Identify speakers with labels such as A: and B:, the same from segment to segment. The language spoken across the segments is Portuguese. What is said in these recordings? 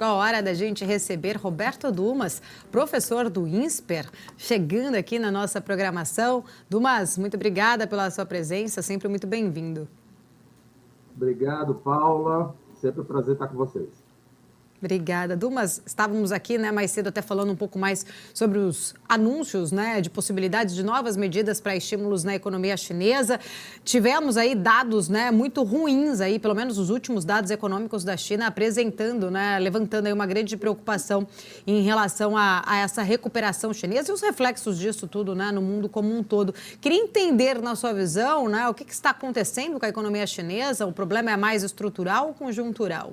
A: A hora da gente receber Roberto Dumas, professor do INSPER, chegando aqui na nossa programação. Dumas, muito obrigada pela sua presença, sempre muito bem-vindo.
B: Obrigado, Paula. Sempre um prazer estar com vocês.
A: Obrigada. Dumas, estávamos aqui mais cedo até falando um pouco mais sobre os anúncios de possibilidades de novas medidas para estímulos na economia chinesa. Tivemos aí dados muito ruins, aí, pelo menos os últimos dados econômicos da China apresentando, levantando aí uma grande preocupação em relação a essa recuperação chinesa e os reflexos disso tudo no mundo como um todo. Queria entender, na sua visão, o que está acontecendo com a economia chinesa. O problema é mais estrutural ou conjuntural?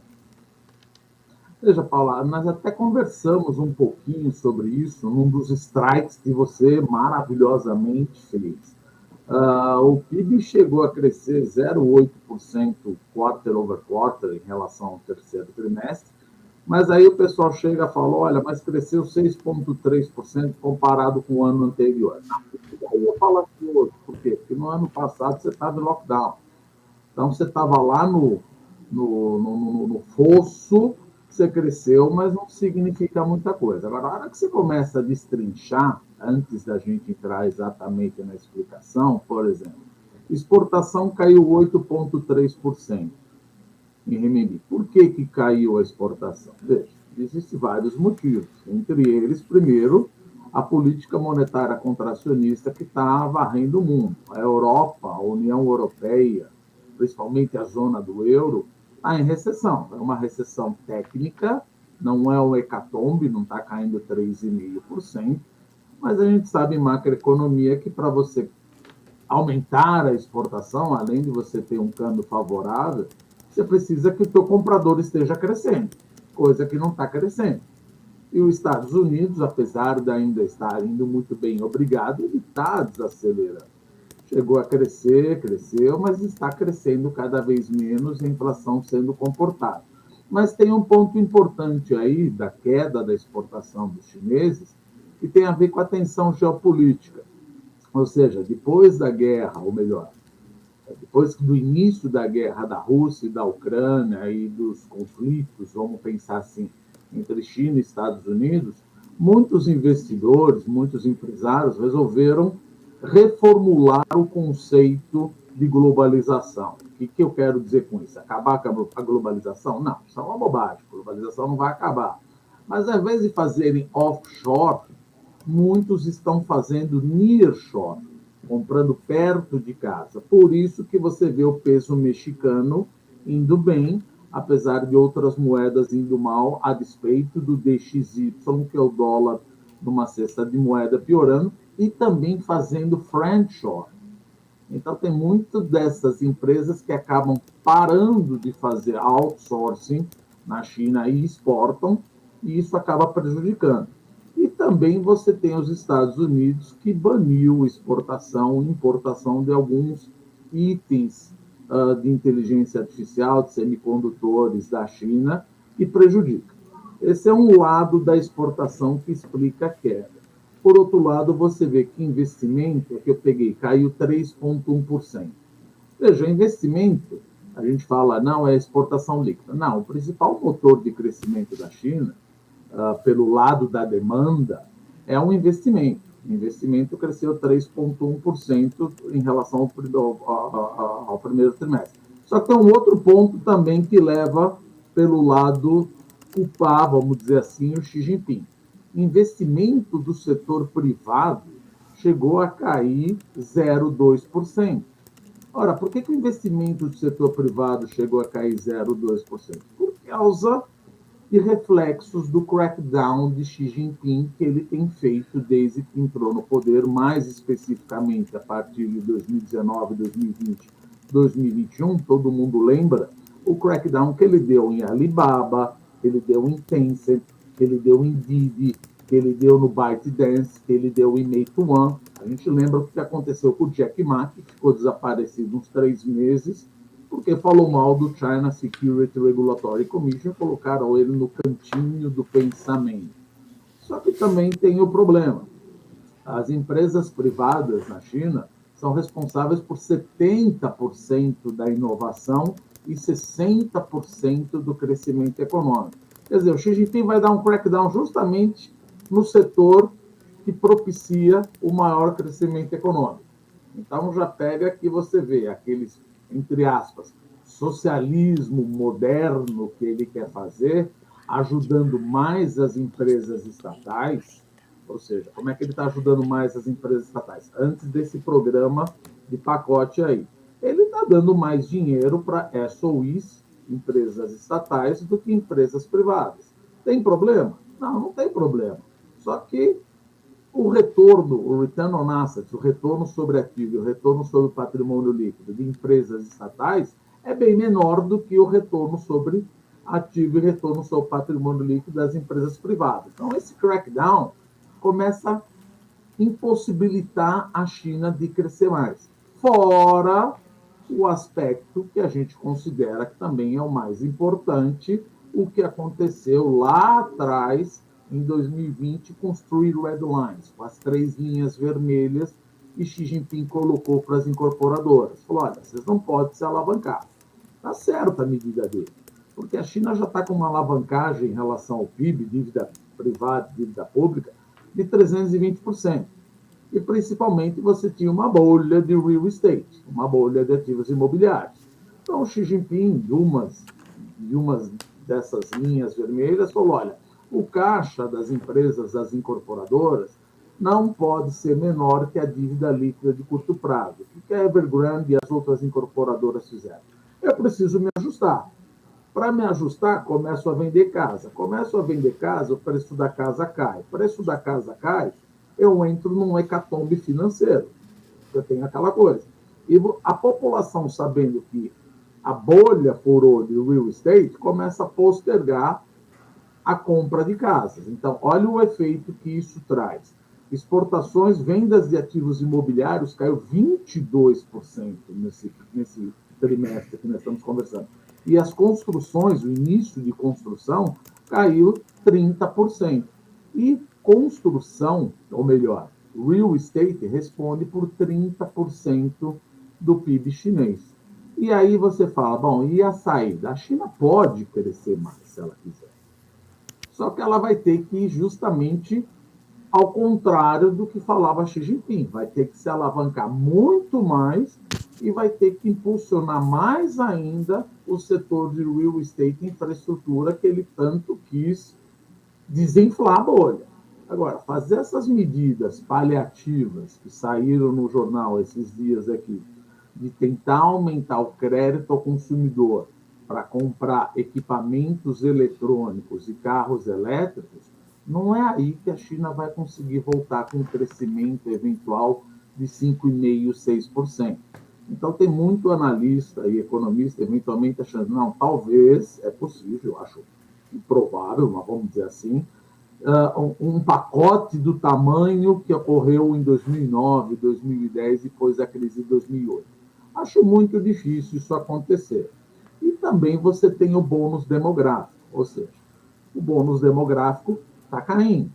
B: Veja, Paula, nós até conversamos um pouquinho sobre isso num dos strikes que você maravilhosamente fez. O PIB chegou a crescer 0,8% quarter over quarter em relação ao terceiro trimestre, mas aí o pessoal chega e fala, olha, mas cresceu 6,3% comparado com o ano anterior. Aí eu falo assim, por quê? Porque no ano passado você estava em lockdown. Então você estava lá no fosso, você cresceu, mas não significa muita coisa. Agora, na hora que você começa a destrinchar, antes da gente entrar exatamente na explicação, por exemplo, exportação caiu 8,3% em renminbi. Por que caiu a exportação? Veja, existem vários motivos. Entre eles, primeiro, a política monetária contracionista que está varrendo o mundo. A Europa, a União Europeia, principalmente a zona do euro, está em recessão. É uma recessão técnica, não é um hecatombe, não está caindo 3,5%, mas a gente sabe em macroeconomia que para você aumentar a exportação, além de você ter um câmbio favorável, você precisa que o teu comprador esteja crescendo, coisa que não está crescendo. E os Estados Unidos, apesar de ainda estar indo muito bem, obrigado, ele está desacelerando. Chegou a crescer, cresceu, mas está crescendo cada vez menos, a inflação sendo comportada. Mas tem um ponto importante aí da queda da exportação dos chineses, que tem a ver com a tensão geopolítica. Ou seja, depois da guerra, ou melhor, depois do início da guerra da Rússia e da Ucrânia e dos conflitos, vamos pensar assim, entre China e Estados Unidos, muitos investidores, muitos empresários resolveram reformular o conceito de globalização. O que eu quero dizer com isso? Acabar com a globalização? Não, isso é uma bobagem. A globalização não vai acabar. Mas, ao invés de fazerem offshore, muitos estão fazendo nearshore, comprando perto de casa. Por isso que você vê o peso mexicano indo bem, apesar de outras moedas indo mal, a despeito do DXY, que é o dólar numa cesta de moeda piorando, e também fazendo friendshore. Então, tem muitas dessas empresas que acabam parando de fazer outsourcing na China e exportam, e isso acaba prejudicando. E também você tem os Estados Unidos, que baniu exportação e importação de alguns itens de inteligência artificial, de semicondutores da China, e prejudica. Esse é um lado da exportação que explica a queda. Por outro lado, você vê que investimento, que eu peguei, caiu 3,1%. Veja, investimento, a gente fala, não, é exportação líquida. Não, o principal motor de crescimento da China, pelo lado da demanda, é um investimento. O investimento cresceu 3,1% em relação ao primeiro trimestre. Só que tem um outro ponto também que leva pelo lado culpar, vamos dizer assim, o Xi Jinping. Investimento do setor privado chegou a cair 0,2%. Ora, por que o investimento do setor privado chegou a cair 0,2%? Por causa de reflexos do crackdown de Xi Jinping que ele tem feito desde que entrou no poder, mais especificamente a partir de 2019, 2020, 2021, todo mundo lembra, o crackdown que ele deu em Alibaba, que ele deu em Tencent, que ele deu em Didi, que ele deu no ByteDance, que ele deu em Meituan. A gente lembra o que aconteceu com o Jack Ma, que ficou desaparecido uns 3 meses, porque falou mal do China Security Regulatory Commission, colocaram ele no cantinho do pensamento. Só que também tem o problema. As empresas privadas na China são responsáveis por 70% da inovação e 60% do crescimento econômico. Quer dizer, o Xi Jinping vai dar um crackdown justamente no setor que propicia o maior crescimento econômico. Então, já pega que você vê aqueles, entre aspas, socialismo moderno que ele quer fazer, ajudando mais as empresas estatais, ou seja, como é que ele está ajudando mais as empresas estatais? Antes desse programa de pacote aí. Ele está dando mais dinheiro para SOEs, empresas estatais, do que empresas privadas. Tem problema? Não, não tem problema. Só que o retorno, o return on assets, o retorno sobre ativo e o retorno sobre patrimônio líquido de empresas estatais é bem menor do que o retorno sobre ativo e retorno sobre patrimônio líquido das empresas privadas. Então, esse crackdown começa a impossibilitar a China de crescer mais. Fora o aspecto que a gente considera que também é o mais importante, o que aconteceu lá atrás, em 2020, com os Three Red Lines, com as 3 linhas vermelhas que Xi Jinping colocou para as incorporadoras. Falou, olha, vocês não podem se alavancar. Está certa a medida dele, porque a China já está com uma alavancagem em relação ao PIB, dívida privada, dívida pública, de 320%. E, principalmente, você tinha uma bolha de real estate, uma bolha de ativos imobiliários. Então, o Xi Jinping, de umas dessas linhas vermelhas, falou, olha, o caixa das empresas, das incorporadoras, não pode ser menor que a dívida líquida de curto prazo, que a Evergrande e as outras incorporadoras fizeram. Eu preciso me ajustar. Para me ajustar, começo a vender casa. Começo a vender casa, o preço da casa cai. O preço da casa cai, eu entro num hecatombe financeiro. Eu tenho aquela coisa. E a população, sabendo que a bolha furou de real estate, começa a postergar a compra de casas. Então, olha o efeito que isso traz. Exportações, vendas de ativos imobiliários caiu 22% nesse trimestre que nós estamos conversando. E as construções, o início de construção, caiu 30%. E construção, ou melhor, real estate responde por 30% do PIB chinês. E aí você fala, bom, e a saída? A China pode crescer mais, se ela quiser. Só que ela vai ter que ir justamente ao contrário do que falava Xi Jinping. Vai ter que se alavancar muito mais e vai ter que impulsionar mais ainda o setor de real estate e infraestrutura que ele tanto quis desinflar a bolha. Agora, fazer essas medidas paliativas que saíram no jornal esses dias aqui, de tentar aumentar o crédito ao consumidor para comprar equipamentos eletrônicos e carros elétricos, não é aí que a China vai conseguir voltar com um crescimento eventual de 5,5%, 6%. Então, tem muito analista e economista eventualmente achando, não, talvez, é possível, acho improvável, mas vamos dizer assim, um pacote do tamanho que ocorreu em 2009, 2010, depois da crise de 2008. Acho muito difícil isso acontecer. E também você tem o bônus demográfico, ou seja, o bônus demográfico está caindo.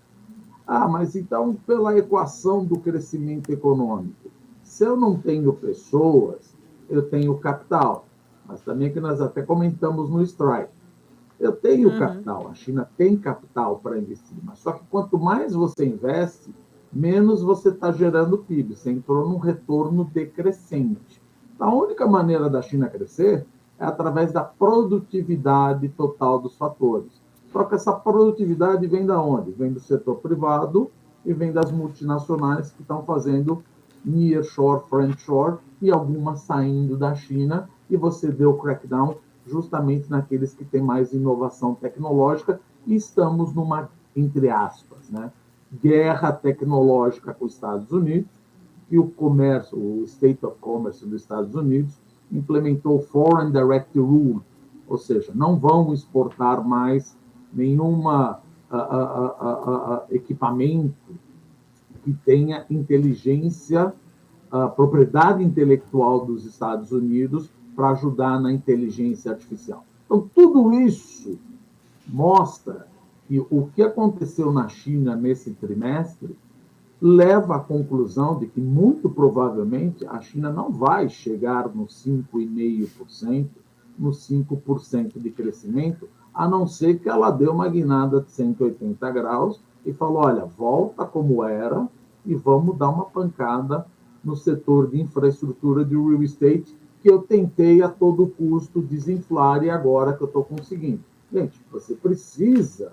B: Ah, mas então, pela equação do crescimento econômico, se eu não tenho pessoas, eu tenho capital. Mas também que nós até comentamos no Strike. Eu tenho capital, a China tem capital para investir, mas só que quanto mais você investe, menos você está gerando PIB. Você entrou num retorno decrescente. A única maneira da China crescer é através da produtividade total dos fatores. Só que essa produtividade vem da onde? Vem do setor privado e vem das multinacionais que estão fazendo nearshore, friendshore e algumas saindo da China, e você deu crackdown justamente naqueles que têm mais inovação tecnológica, e estamos numa, entre aspas, né, guerra tecnológica com os Estados Unidos, e o comércio, o State of Commerce dos Estados Unidos, implementou o Foreign Direct Rule, ou seja, não vão exportar mais nenhuma equipamento que tenha inteligência, propriedade intelectual dos Estados Unidos para ajudar na inteligência artificial. Então, tudo isso mostra que o que aconteceu na China nesse trimestre leva à conclusão de que, muito provavelmente, a China não vai chegar nos 5,5%, nos 5% de crescimento, a não ser que ela dê uma guinada de 180 graus e falou, olha, volta como era e vamos dar uma pancada no setor de infraestrutura de real estate que eu tentei a todo custo desinflar e agora que eu estou conseguindo. Gente, você precisa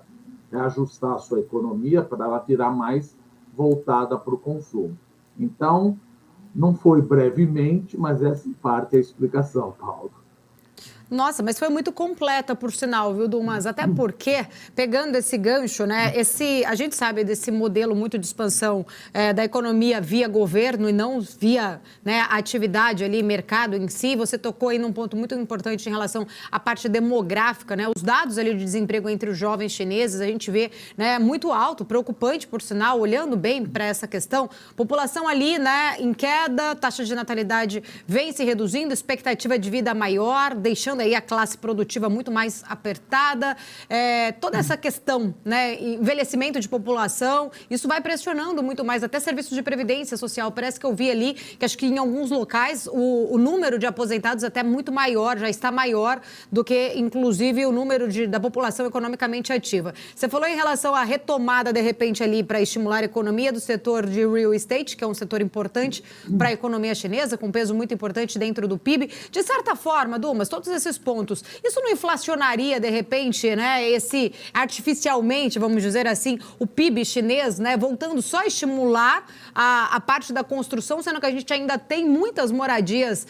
B: ajustar a sua economia para ela virar mais voltada para o consumo. Então, não foi brevemente, mas essa em parte é a explicação, Paulo.
A: Nossa, mas foi muito completa, por sinal, viu, Dumas? Até porque, pegando esse gancho, né, a gente sabe desse modelo muito de expansão da economia via governo e não via, né, atividade ali, mercado em si. Você tocou aí num ponto muito importante em relação à parte demográfica, né? Os dados ali de desemprego entre os jovens chineses, a gente vê, né, muito alto, preocupante, por sinal, olhando bem para essa questão. População ali, né, em queda, taxa de natalidade vem se reduzindo, expectativa de vida maior, deixando aí a classe produtiva muito mais apertada, toda essa questão, né, envelhecimento de população, isso vai pressionando muito mais, até serviços de previdência social. Parece que eu vi ali que acho que em alguns locais o número de aposentados até muito maior, já está maior do que, inclusive, o número da população economicamente ativa. Você falou em relação à retomada, de repente, ali para estimular a economia do setor de real estate, que é um setor importante para a economia chinesa, com peso muito importante dentro do PIB. De certa forma, Dumas, todos esses pontos, isso não inflacionaria, de repente, né, artificialmente, vamos dizer assim, o PIB chinês, né, voltando só a estimular a parte da construção, sendo que a gente ainda tem muitas moradias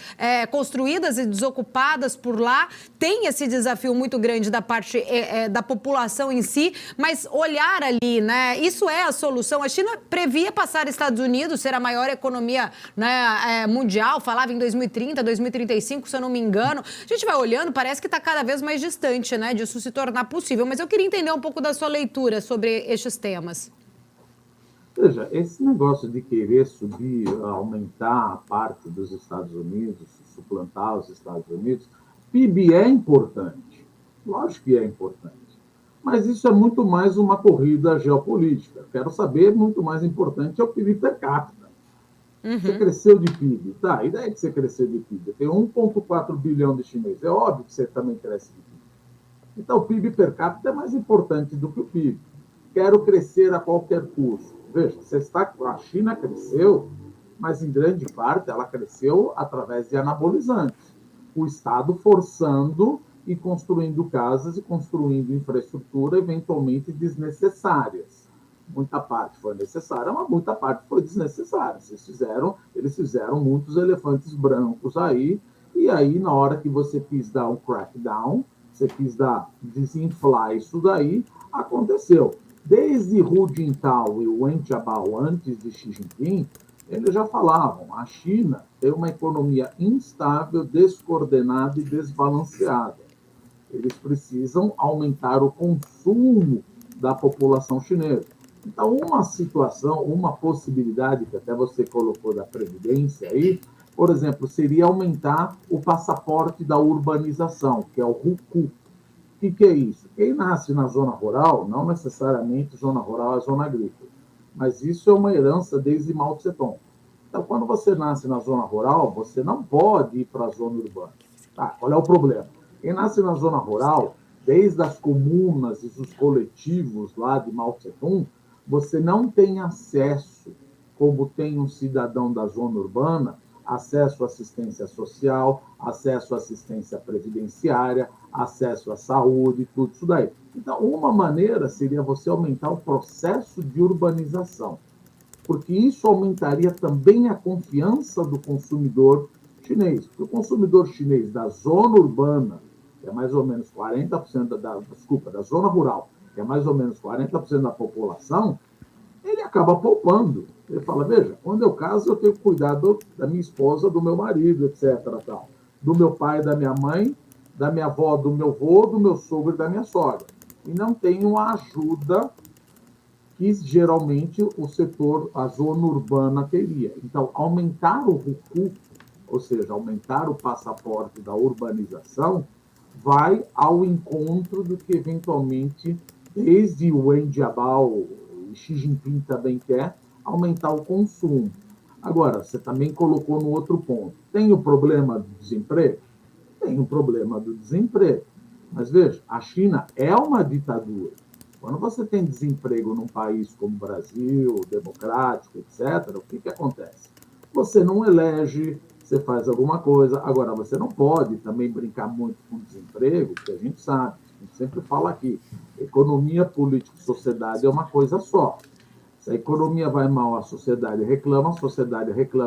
A: construídas e desocupadas por lá, tem esse desafio muito grande da parte da população em si, mas olhar ali, né, isso é a solução. A China previa passar Estados Unidos, ser a maior economia, né, mundial, falava em 2030, 2035, se eu não me engano. A gente vai olhando, parece que está cada vez mais distante, né, disso se tornar possível. Mas eu queria entender um pouco da sua leitura sobre estes temas.
B: Veja, esse negócio de querer subir, aumentar a parte dos Estados Unidos, suplantar os Estados Unidos, PIB é importante, lógico que é importante, mas isso é muito mais uma corrida geopolítica. Quero saber, muito mais importante é o PIB per capita. Você cresceu de PIB, tá? E daí que você cresceu de PIB? Tem 1,4 bilhão de chineses. É óbvio que você também cresce de PIB. Então, o PIB per capita é mais importante do que o PIB. Quero crescer a qualquer custo. Veja, a China cresceu, mas em grande parte ela cresceu através de anabolizantes. O Estado forçando e construindo casas e construindo infraestrutura eventualmente desnecessárias. Muita parte foi necessária, mas muita parte foi desnecessária. Eles fizeram muitos elefantes brancos aí, e aí, na hora que você quis dar um crackdown, você quis desinflar isso daí, aconteceu. Desde Hu Jintao e Wen Jiabao, antes de Xi Jinping, eles já falavam, a China tem uma economia instável, descoordenada e desbalanceada. Eles precisam aumentar o consumo da população chinesa. Então, uma situação, uma possibilidade que até você colocou da Previdência aí, por exemplo, seria aumentar o passaporte da urbanização, que é o Hukou. O que é isso? Quem nasce na zona rural, não necessariamente zona rural é zona agrícola, mas isso é uma herança desde Mao Tse-tung. Então, quando você nasce na zona rural, você não pode ir para a zona urbana. Tá, qual é o problema? Quem nasce na zona rural, desde as comunas e os coletivos lá de Mao Tse-tung, você não tem acesso, como tem um cidadão da zona urbana, acesso à assistência social, acesso à assistência previdenciária, acesso à saúde, tudo isso daí. Então, uma maneira seria você aumentar o processo de urbanização, porque isso aumentaria também a confiança do consumidor chinês. Porque o consumidor chinês da zona urbana, que é mais ou menos 40% da zona rural, que é mais ou menos 40% da população, ele acaba poupando. Ele fala, veja, quando eu caso, eu tenho que cuidar da minha esposa, do meu marido, etc. Tal. Do meu pai, da minha mãe, da minha avó, do meu avô, do meu sogro e da minha sogra. E não tenho a ajuda que geralmente a zona urbana teria. Então, aumentar o Hukou, ou seja, aumentar o passaporte da urbanização, vai ao encontro do que eventualmente, desde o Wen Jiabao, Xi Jinping também quer, aumentar o consumo. Agora, você também colocou no outro ponto. Tem o problema do desemprego? Tem o problema do desemprego. Mas veja, a China é uma ditadura. Quando você tem desemprego num país como o Brasil, democrático, etc., o que acontece? Você não elege, você faz alguma coisa. Agora, você não pode também brincar muito com desemprego, porque a gente sabe, a gente sempre fala aqui, economia, política e sociedade é uma coisa só. Se a economia vai mal, a sociedade reclama,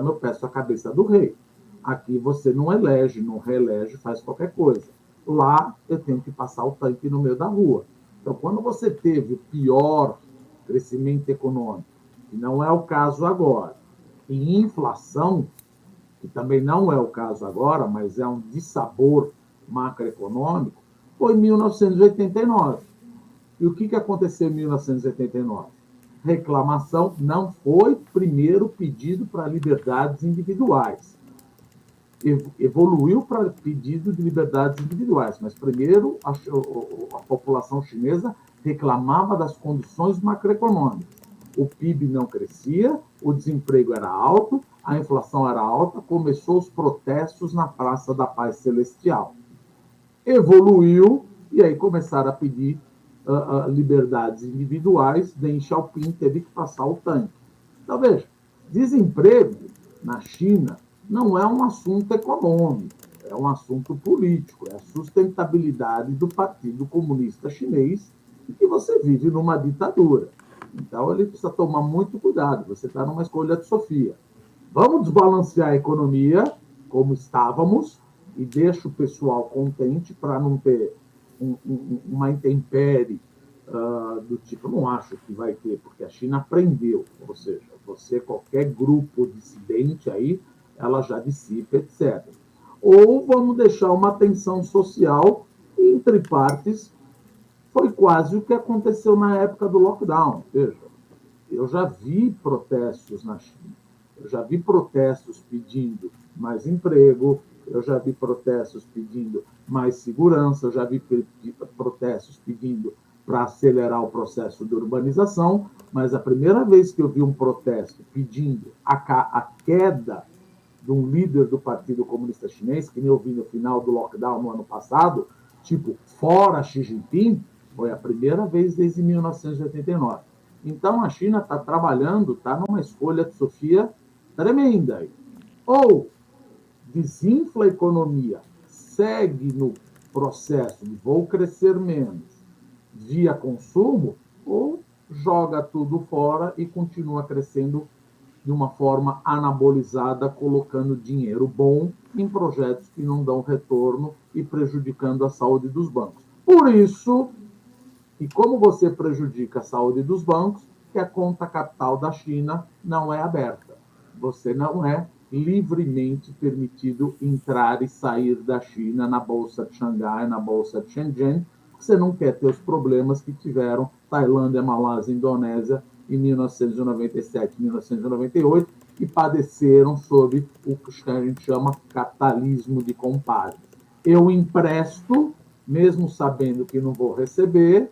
B: eu peço a cabeça do rei. Aqui você não elege, não reelege, faz qualquer coisa. Lá eu tenho que passar o tanque no meio da rua. Então, quando você teve o pior crescimento econômico, que não é o caso agora, e inflação, que também não é o caso agora, mas é um dissabor macroeconômico, foi em 1989. E o que aconteceu em 1989? Reclamação não foi primeiro pedido para liberdades individuais. Evoluiu para pedido de liberdades individuais, mas primeiro a população chinesa reclamava das condições macroeconômicas. O PIB não crescia, o desemprego era alto, a inflação era alta, começou os protestos na Praça da Paz Celestial. Evoluiu, e aí começaram a pedir liberdades individuais, Deng Xiaoping teve que passar o tanque. Então, veja, desemprego na China não é um assunto econômico, é um assunto político, é a sustentabilidade do Partido Comunista Chinês e que você vive numa ditadura. Então, ele precisa tomar muito cuidado, você está numa escolha de Sofia. Vamos desbalancear a economia, como estávamos, e deixa o pessoal contente para não ter uma intempérie do tipo, não acho que vai ter, porque a China aprendeu, ou seja, qualquer grupo dissidente aí, ela já dissipa, etc. Ou vamos deixar uma tensão social entre partes, foi quase o que aconteceu na época do lockdown. Veja, eu já vi protestos na China, eu já vi protestos pedindo mais emprego, eu já vi protestos pedindo mais segurança, eu já vi protestos pedindo para acelerar o processo de urbanização, mas a primeira vez que eu vi um protesto pedindo a queda de um líder do Partido Comunista Chinês, que nem eu vi no final do lockdown no ano passado, tipo, fora Xi Jinping, foi a primeira vez desde 1989. Então, a China está trabalhando, está numa escolha de Sofia tremenda. Ou desinfla a economia, segue no processo de vou crescer menos via consumo, ou joga tudo fora e continua crescendo de uma forma anabolizada, colocando dinheiro bom em projetos que não dão retorno e prejudicando a saúde dos bancos. Por isso, e como você prejudica a saúde dos bancos, que a conta capital da China não é aberta. Você não é livremente permitido entrar e sair da China na Bolsa de Xangai, na Bolsa de Shenzhen, porque você não quer ter os problemas que tiveram Tailândia, Malásia, Indonésia em 1997, 1998, e padeceram sob o que a gente chama capitalismo de compadre. Eu empresto, mesmo sabendo que não vou receber,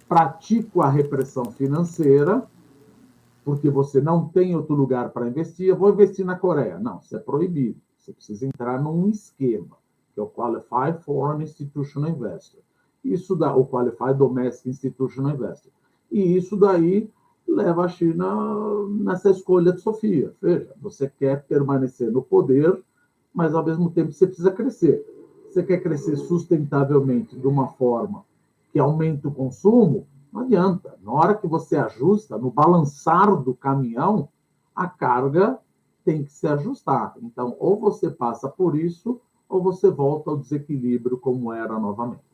B: pratico a repressão financeira, porque você não tem outro lugar para investir, eu vou investir na Coreia. Não, isso é proibido. Você precisa entrar num esquema, que é o Qualified Foreign Institutional Investor. Isso dá o Qualified Domestic Institutional Investor. E isso daí leva a China nessa escolha de Sofia. Veja, você quer permanecer no poder, mas ao mesmo tempo você precisa crescer. Você quer crescer sustentavelmente de uma forma que aumenta o consumo, não adianta. Na hora que você ajusta, no balançar do caminhão, a carga tem que se ajustar. Então, ou você passa por isso, ou você volta ao desequilíbrio como era novamente.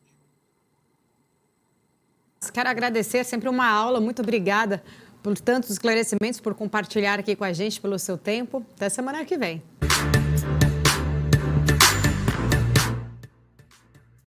A: Quero agradecer, sempre uma aula. Muito obrigada por tantos esclarecimentos, por compartilhar aqui com a gente, pelo seu tempo. Até semana que vem.